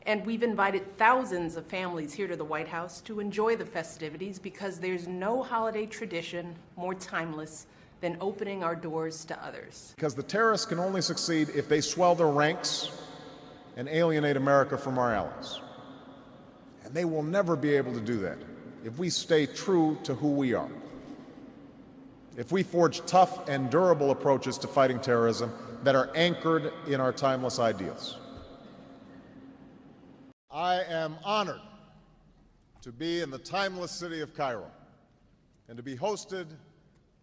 And we've invited thousands of families here to the White House to enjoy the festivities because there's no holiday tradition more timeless than opening our doors to others. Because the terrorists can only succeed if they swell their ranks and alienate America from our allies. And they will never be able to do that if we stay true to who we are. If we forge tough and durable approaches to fighting terrorism that are anchored in our timeless ideals. I am honored to be in the timeless city of Cairo and to be hosted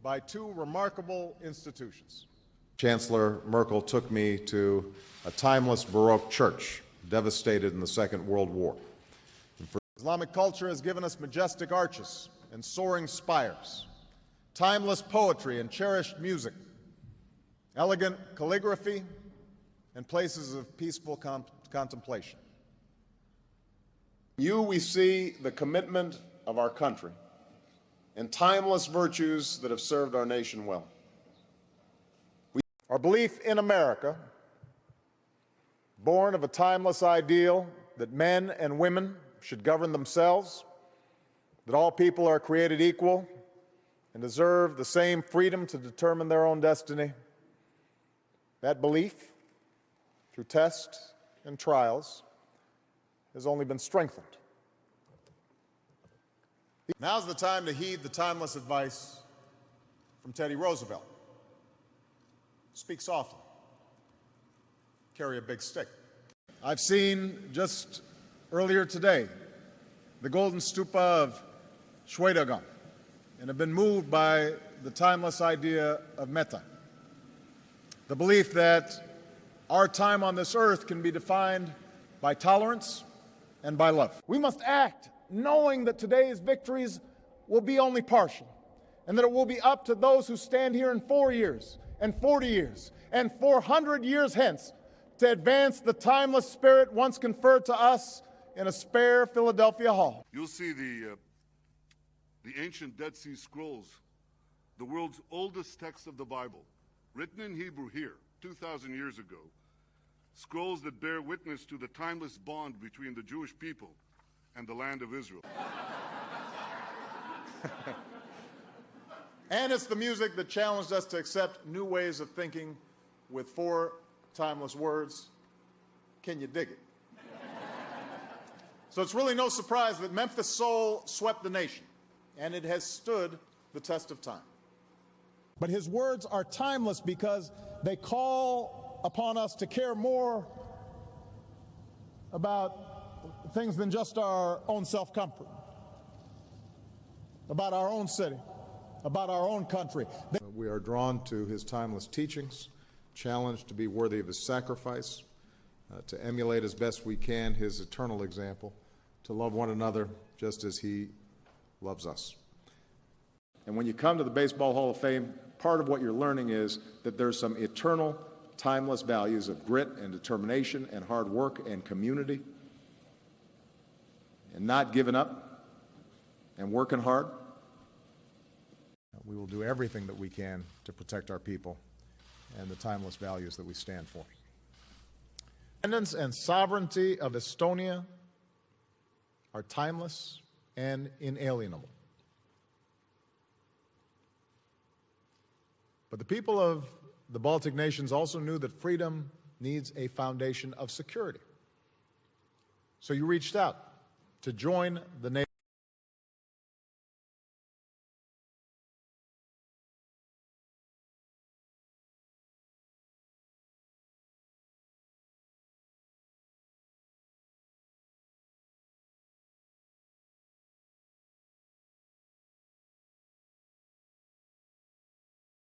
by two remarkable institutions. Chancellor Merkel took me to a timeless Baroque church devastated in the Second World War. Islamic culture has given us majestic arches and soaring spires, timeless poetry and cherished music, elegant calligraphy, and places of peaceful contemplation. In you we see the commitment of our country and timeless virtues that have served our nation well. Our belief in America, born of a timeless ideal that men and women should govern themselves, that all people are created equal and deserve the same freedom to determine their own destiny. That belief, through tests and trials, has only been strengthened. Now's the time to heed the timeless advice from Teddy Roosevelt. Speak softly. Carry a big stick. I've seen just earlier today the golden stupa of Shwedagon and have been moved by the timeless idea of metta. The belief that our time on this earth can be defined by tolerance and by love. We must act knowing that today's victories will be only partial and that it will be up to those who stand here in 4 years and 40 years and 400 years hence to advance the timeless spirit once conferred to us in a spare Philadelphia hall. You'll see the ancient Dead Sea Scrolls, the world's oldest text of the Bible, written in Hebrew here 2,000 years ago, scrolls that bear witness to the timeless bond between the Jewish people and the land of Israel. And it's the music that challenged us to accept new ways of thinking with 4 timeless words. Can you dig it? So it's really no surprise that Memphis Soul swept the nation, and it has stood the test of time. But his words are timeless because they call upon us to care more about things than just our own self-comfort, about our own city, about our own country. We are drawn to his timeless teachings, challenged to be worthy of his sacrifice, to emulate as best we can his eternal example, to love one another just as he loves us. And when you come to the Baseball Hall of Fame, part of what you're learning is that there's some eternal, timeless values of grit and determination and hard work and community and not giving up and working hard. We will do everything that we can to protect our people and the timeless values that we stand for. Independence and sovereignty of Estonia are timeless and inalienable. But the people of the Baltic nations also knew that freedom needs a foundation of security. So you reached out to join the NATO.